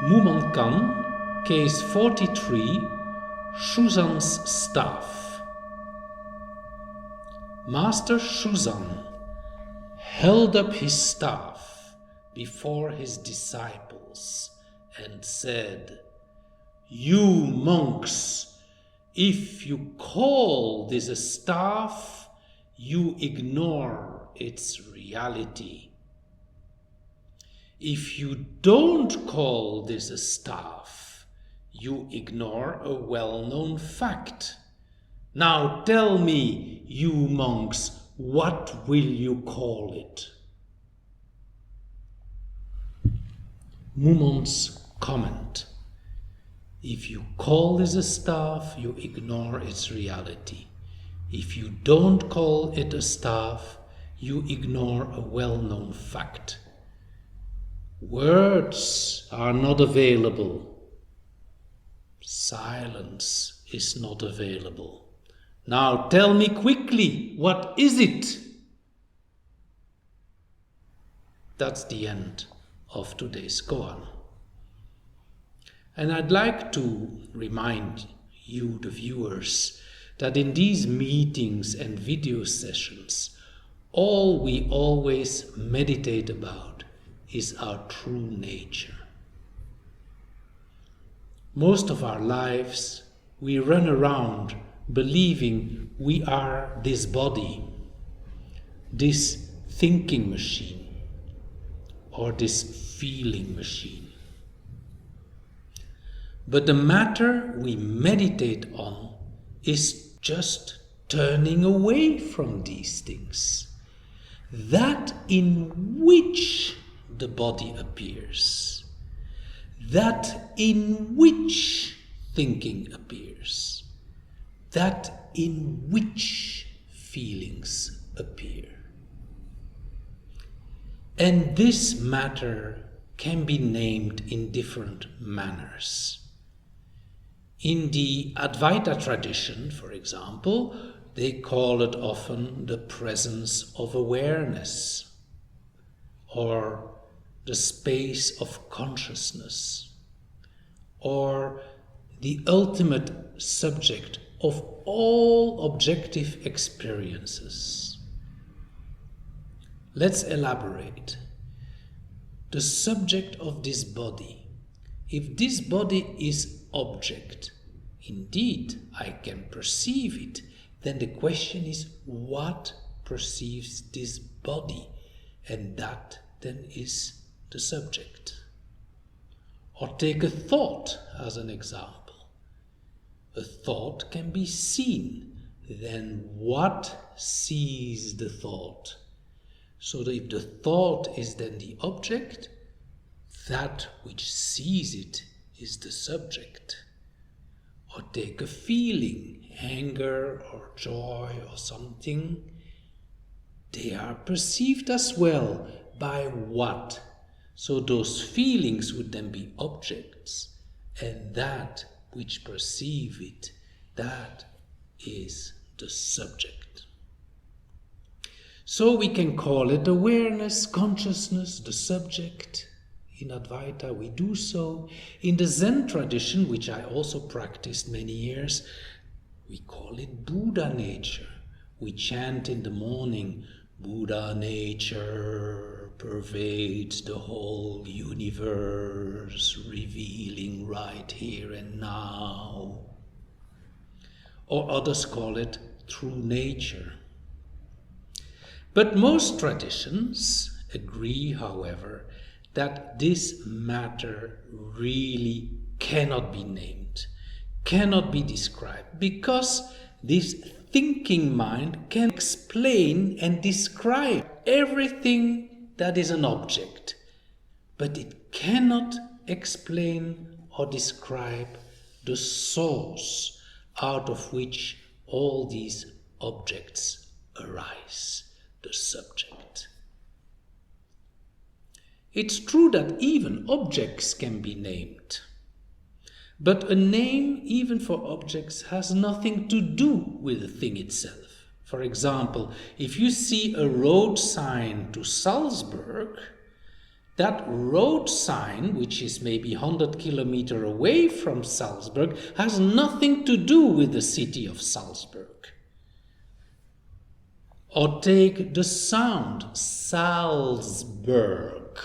Mumonkan, Case 43, Shuzan's Staff. Master Shuzan held up his staff before his disciples and said, "You monks, if you call this a staff, you ignore its reality. If you don't call this a staff, you ignore a well-known fact. Now tell me, you monks, what will you call it?" Mumon's comment: if you call this a staff, you ignore its reality. If you don't call it a staff, you ignore a well-known fact. Words are not available. Silence is not available. Now tell me quickly, what is it? That's the end of today's koan. And I'd like to remind you, the viewers, that in these meetings and video sessions, all we always meditate about is our true nature. Most of our lives, we run around believing we are this body, this thinking machine, or this feeling machine. But the matter we meditate on is just turning away from these things, that in which the body appears, that in which thinking appears, that in which feelings appear. And this matter can be named in different manners. In the Advaita tradition, for example, they call it often the presence of awareness, or the space of consciousness, or the ultimate subject of all objective experiences. Let's elaborate. The subject of this body. If this body is object, indeed I can perceive it, then the question is, what perceives this body? And that then is the subject. Or take a thought as an example. A thought can be seen. Then what sees the thought? So that if the thought is then the object, that which sees it is the subject. Or take a feeling, anger or joy or something. They are perceived as well. By what? So those feelings would then be objects, and that which perceive it, that is the subject. So we can call it awareness, consciousness, the subject. In Advaita we do so. In the Zen tradition, which I also practiced many years, we call it Buddha nature. We chant in the morning, Buddha nature pervades the whole universe, revealing right here and now. Or others call it true nature. But most traditions agree, however, that this matter really cannot be named, cannot be described, because this thinking mind can explain and describe everything that is an object, but it cannot explain or describe the source out of which all these objects arise, the subject. It's true that even objects can be named, but a name, even for objects, has nothing to do with the thing itself. For example, if you see a road sign to Salzburg, That road sign, which is maybe 100 kilometers away from Salzburg, has nothing to do with the city of Salzburg. Or take the sound, Salzburg.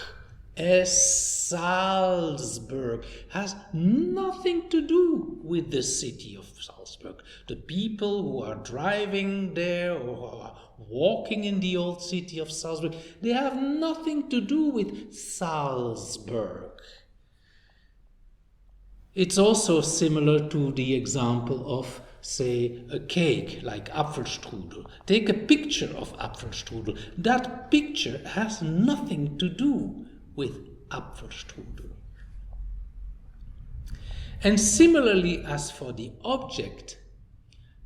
Salzburg has nothing to do with the city of Salzburg. The people who are driving there or are walking in the old city of Salzburg, they have nothing to do with Salzburg. It's also similar to the example of, say, a cake like Apfelstrudel. Take a picture of Apfelstrudel. That picture has nothing to do with Apfelstrudel. And similarly as for the object,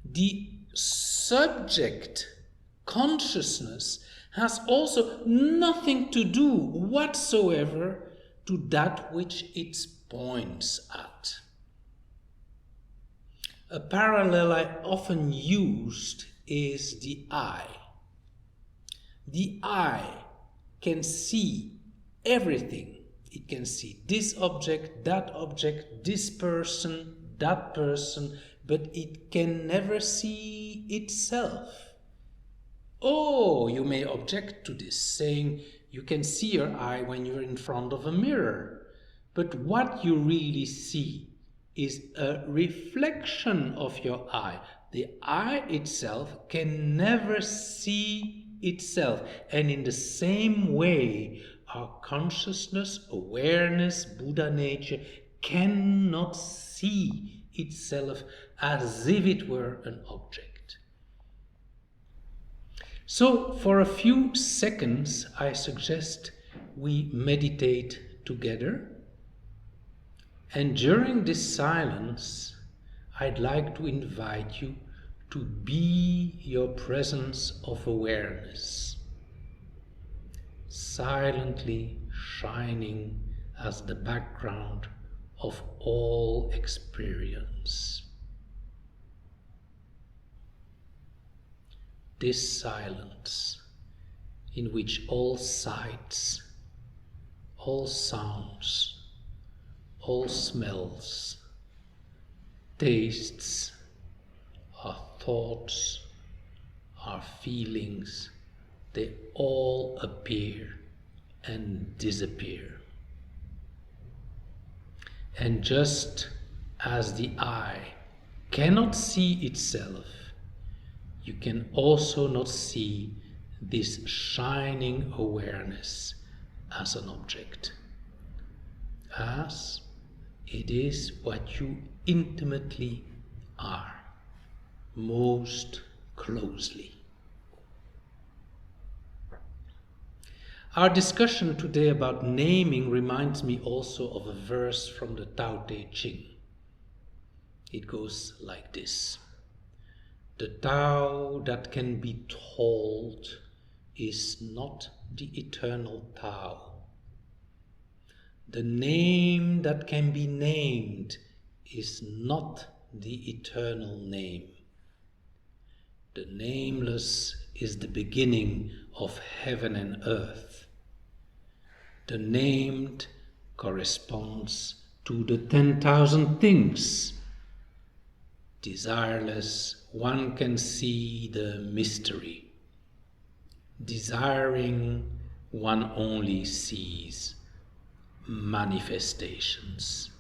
the subject consciousness has also nothing to do whatsoever to that which it points at. A parallel I often used is the eye. The eye can see everything. It can see this object, this person, that person, but it can never see itself. Oh, you may object to this, saying you can see your eye when you're in front of a mirror. But what you really see is a reflection of your eye. The eye itself can never see itself. And in the same way, our consciousness, awareness, Buddha nature cannot see itself as if it were an object. So, for a few seconds, I suggest we meditate together. And during this silence, I'd like to invite you to be your presence of awareness, silently shining as the background of all experience. This silence in which all sights, all sounds, all smells, tastes, our thoughts, our feelings, they all appear and disappear. And just as the eye cannot see itself, you can also not see this shining awareness as an object, as it is what you intimately are, most closely. Our discussion today about naming reminds me also of a verse from the Tao Te Ching. It goes like this: the Tao that can be told is not the eternal Tao. The name that can be named is not the eternal name. The nameless is the beginning of heaven and earth. The named corresponds to the 10,000 things. Desireless, one can see the mystery. Desiring, one only sees manifestations.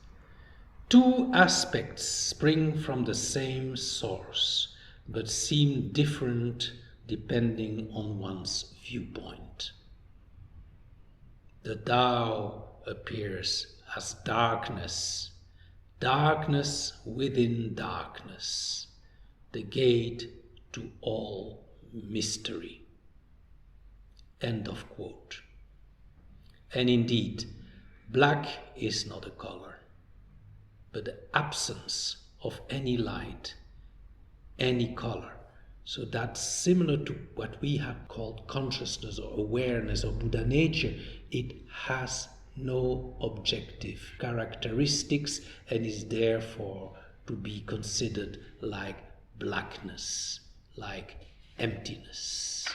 Two aspects spring from the same source, but seem different depending on one's viewpoint. The Tao appears as darkness, darkness within darkness, the gate to all mystery. End of quote. And indeed, black is not a color, but the absence of any light, any color. So that's similar to what we have called consciousness or awareness or Buddha nature. It has no objective characteristics and is therefore to be considered like blackness, like emptiness.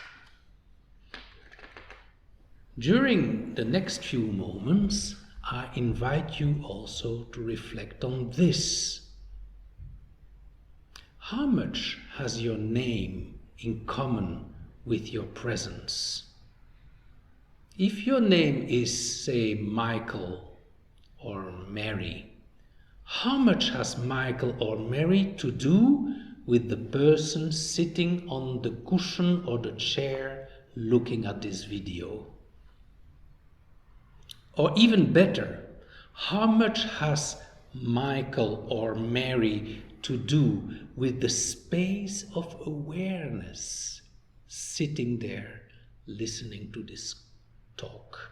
During the next few moments, I invite you also to reflect on this. How much has your name in common with your presence? If your name is, say, Michael or Mary, how much has Michael or Mary to do with the person sitting on the cushion or the chair looking at this video? Or even better, how much has Michael or Mary to do with the space of awareness sitting there listening to this talk?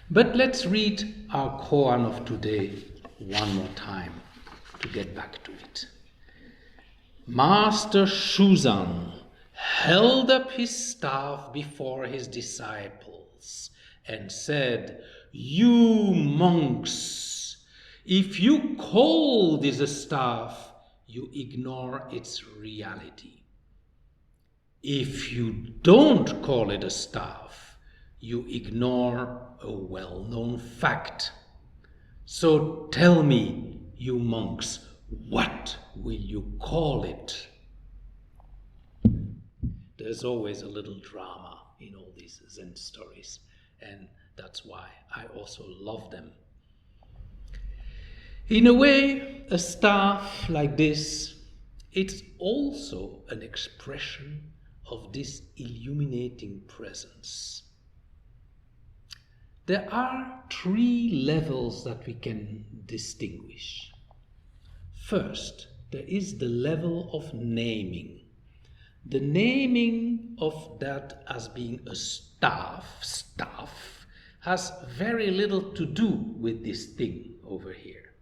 But let's read our koan of today one more time to get back to it. Master Shuzan held up his staff before his disciples and said, "You monks, if you call this a staff, you ignore its reality. If you don't call it a staff, you ignore a well-known fact. So tell me, you monks, what will you call it?" There's always a little drama in all these Zen stories, and that's why I also love them. In a way, a staff like this, it's also an expression of this illuminating presence. There are three levels that we can distinguish. First, there is the level of naming. The naming of that as being a staff has very little to do with this thing over here.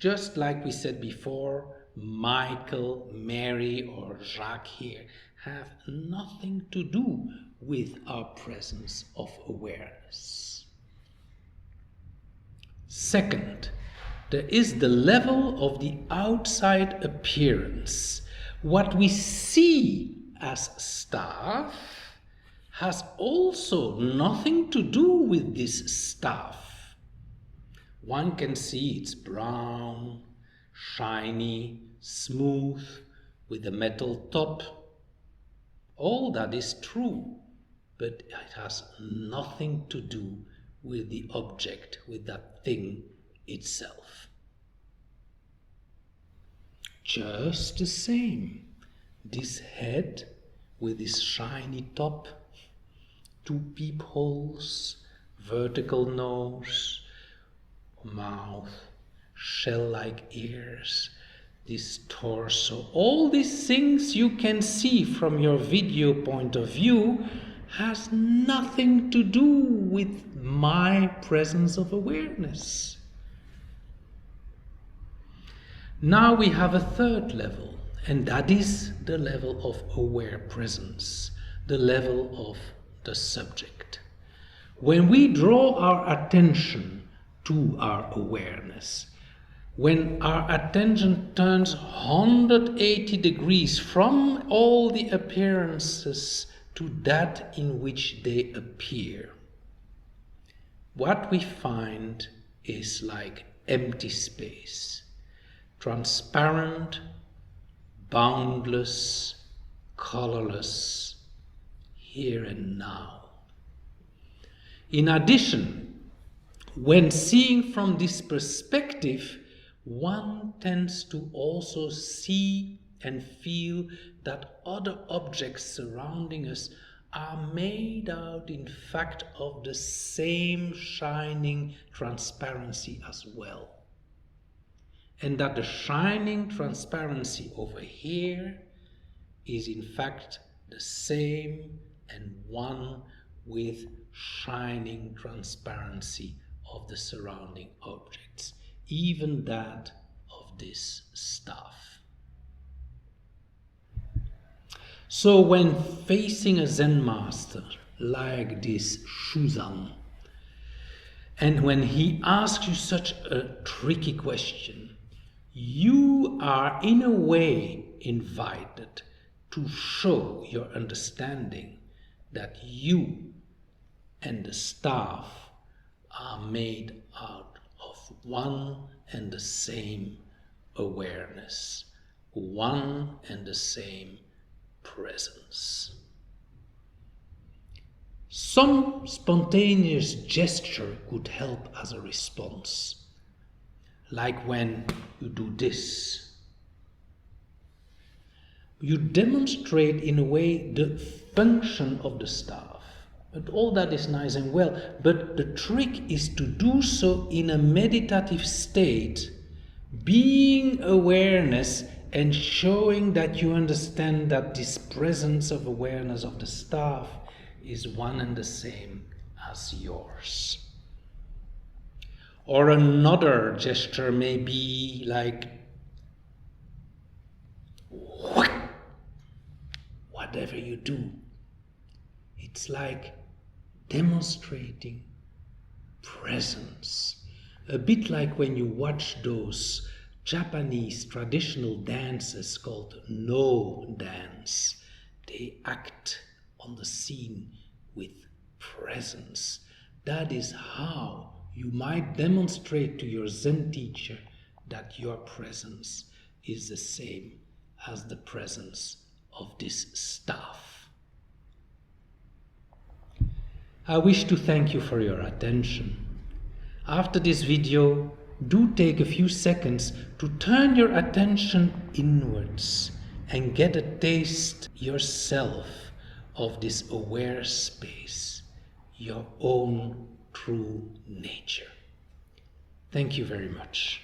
Just like we said before, Michael, Mary, or Jacques here have nothing to do with our presence of awareness. Second, there is the level of the outside appearance. What we see as staff has also nothing to do with this staff. One can see it's brown, shiny, smooth, with a metal top. All that is true, but it has nothing to do with the object, with that thing itself. Just the same, this head with this shiny top, two peepholes, vertical nose, mouth, shell-like ears, this torso, all these things you can see from your video point of view has nothing to do with my presence of awareness. Now we have a third level, and that is the level of aware presence, the level of the subject. When we draw our attention to our awareness, when our attention turns 180 degrees from all the appearances to that in which they appear, what we find is like empty space. Transparent, boundless, colorless, here and now. In addition, when seeing from this perspective, one tends to also see and feel that other objects surrounding us are made out, in fact, of the same shining transparency as well. And that the shining transparency over here is in fact the same and one with shining transparency of the surrounding objects, even that of this staff. So when facing a Zen master like this Shuzan, and when he asks you such a tricky question, you are in a way invited to show your understanding that you and the staff are made out of one and the same awareness, one and the same presence. Some spontaneous gesture could help as a response, like when you do this. You demonstrate in a way the function of the staff. But all that is nice and well, but the trick is to do so in a meditative state, being awareness and showing that you understand that this presence of awareness of the staff is one and the same as yours. Or another gesture may be like whatever you do. It's like demonstrating presence. A bit like when you watch those Japanese traditional dances called no dance. They act on the scene with presence. That is how you might demonstrate to your Zen teacher that your presence is the same as the presence of this staff. I wish to thank you for your attention. After this video, do take a few seconds to turn your attention inwards and get a taste yourself of this aware space, your own true nature. Thank you very much.